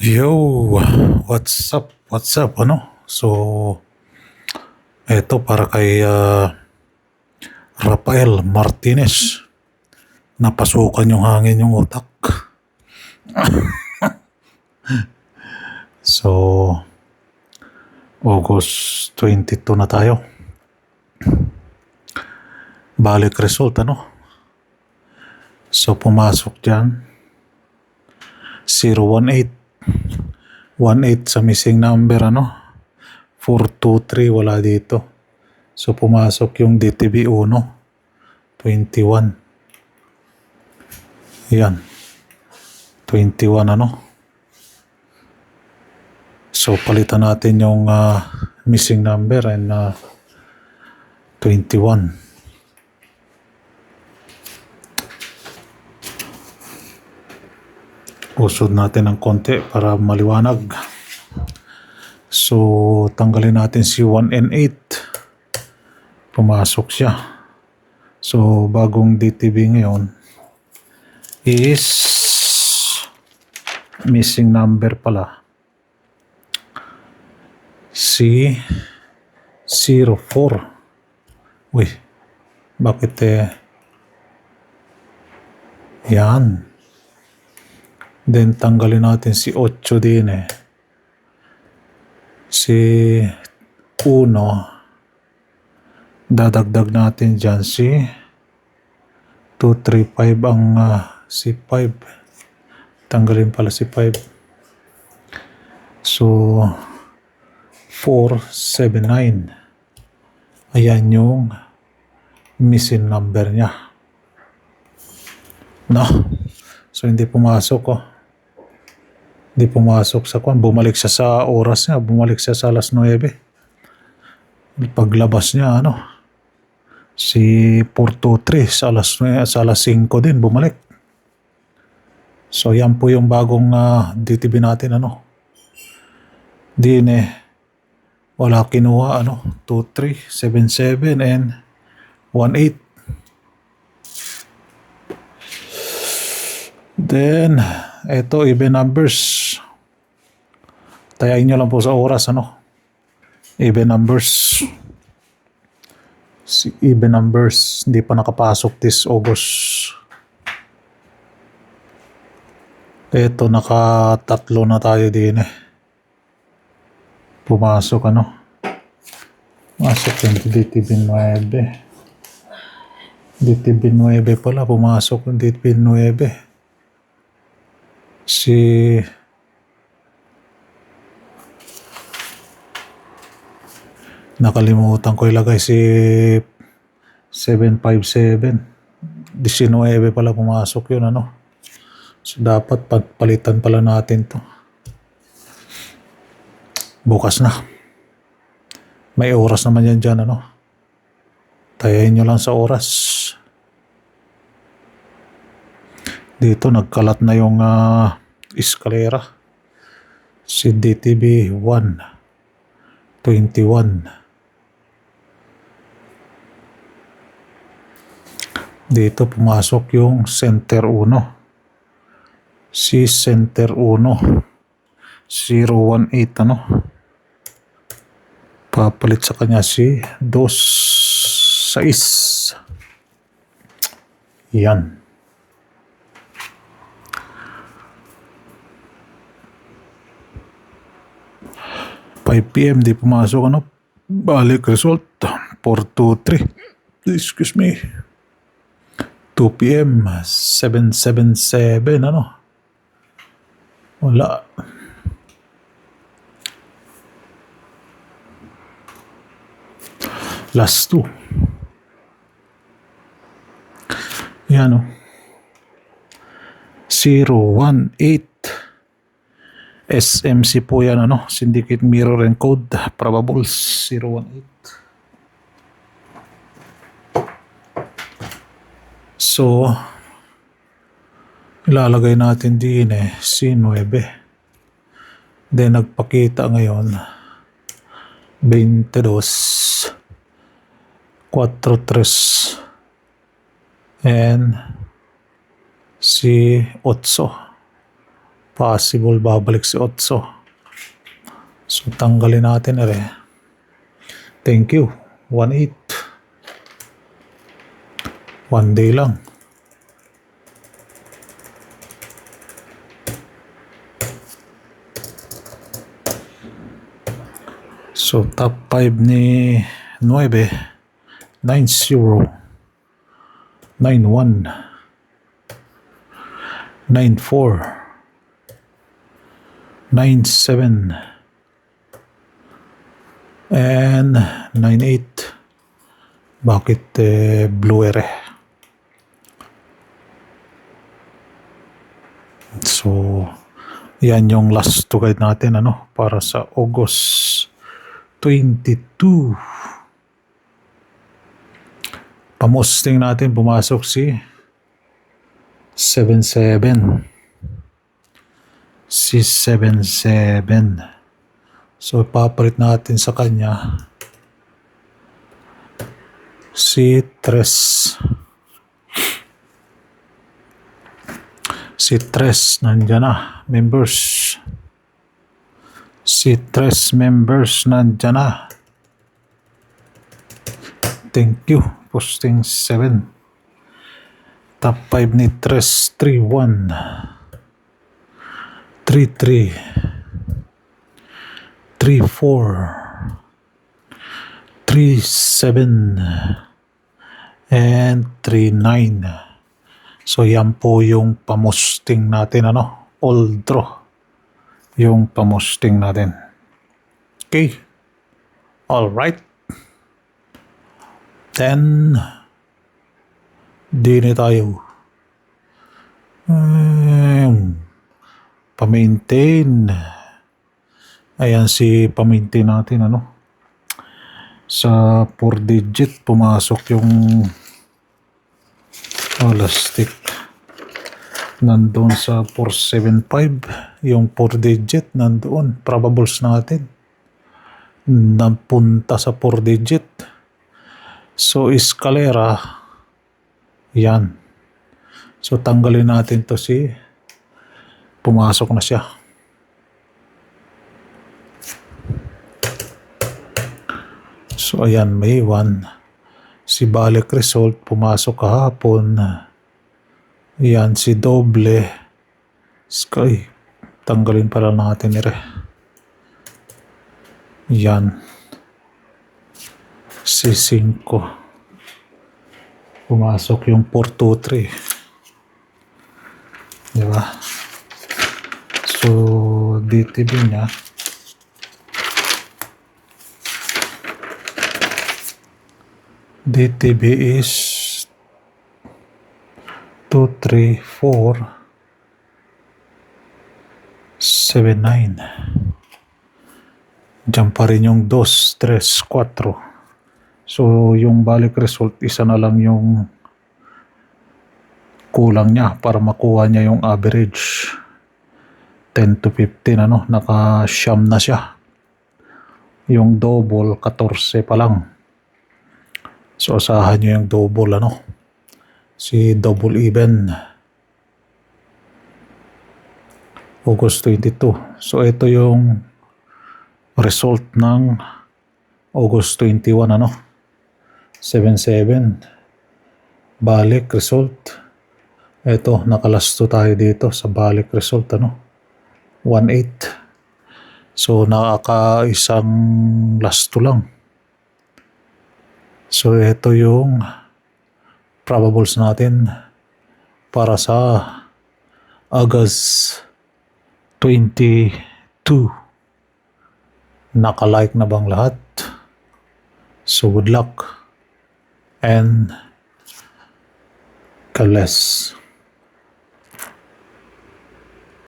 Yo, what's up? What's up? So, eto para kay Rafael Martinez. Napasukan yung hangin yung utak. So, August 22 na tayo. Balik result, So, pumasok dyan. 018. 18 sa missing number, 423, wala dito. So, pumasok yung DTB 1, 21. Yan. 21, So, palitan natin yung missing number and 21. Usod natin ng konti para maliwanag. So, tanggalin natin si 1 and 8. Pumasok siya. So, bagong DTB ngayon is missing number pala. Si 04. Uy, bakit yan. Then, tanggalin natin si 8 din Si 1. Dadagdag natin dyan si 235 ang si 5. Tanggalin pala si 5. So, 479. Ayan yung missing number niya. So, hindi pumasok Hindi pumasok sa kwan. Bumalik siya sa oras niya. Bumalik siya sa alas 9. Paglabas niya, si 423 sa alas 5 din bumalik. So, yan po yung bagong DTB natin, Din wala kinuha, 2377 and 18. Then, ito, even numbers. Tayain nyo lang po sa oras, Even numbers. Si even numbers, hindi pa nakapasok this August. Ito, nakatatlo na tayo din Pumasok, Pumasok yung DTB 9. DTB 9 pala, pumasok yung DTB 9. Nakalimutan ko ilagay si 757. 19 pala pumasok yun, So, dapat pagpalitan pala natin to. Bukas na. May oras naman yan dyan, Tayain nyo lang sa oras. Dito, nagkalat na yung eskalera. Si DTB 1, 21. Dito, pumasok yung center 1. Si center 1. 018, Papalit sa kanya si 26. Yan. PM di pumasok, balik result 423. Excuse me. 2 PM 777, wala. Last 2. Yan, 018. SMC po yan, Syndicate Mirror and Code Probables 018. So, ilalagay natin din si 9. Then, nagpakita ngayon 22, 43 and si 8. Possible babalik si Otso. So tanggalin natin Thank you. 1-8. 1 day lang. So top 5 ni 9, 9-0, 9-1, 9-4, 9-7, and 9-8. Bakit blue So yan yung last to guide natin para sa August 22. Pamusting natin, pumasok si 7-7. Si 7-7. So ipapalit natin sa kanya si 3. Si 3 nandyan na, members. Si 3 members nandyan na. Thank you. Posting 7. Top 5 ni 3, 3-1. 3-3. 3-4. 3-7. And 3-9. So yan po yung pamusting natin all draw yung pamusting natin. Okay, all right. Then di na tayo pa-maintain. Ayan si pa-maintain natin sa 4 digit pumasok yung elastic. Nandoon sa 475 yung 4 digit nandoon. Probables natin napunta sa 4 digit. So escalera yan. So tanggalin natin to pumasok na siya. So ayan, may 1. Si balik result pumasok kahapon. Yan si doble. Sky. Tanggalin pala natin Yan. Si 5. Pumasok yung 423. Diba? So DTB niya DTB is 2, 3, 4, 7, 9. Diyan pa rin yung 2, 3, 4. So yung balik result, isa na lang yung kulang niya para makuha niya yung average 10 to 15 naka-siyam na siya. Yung double 14 pa lang. So asahan nyo yung double si double even August 22. So ito yung result ng August 21 7-7 balik result. Ito nakalasto tayo dito sa balik result 1-8. So nakakaisang lasto lang. So ito yung probables natin para sa August 22. Naka-like na bang lahat? So good luck and God bless.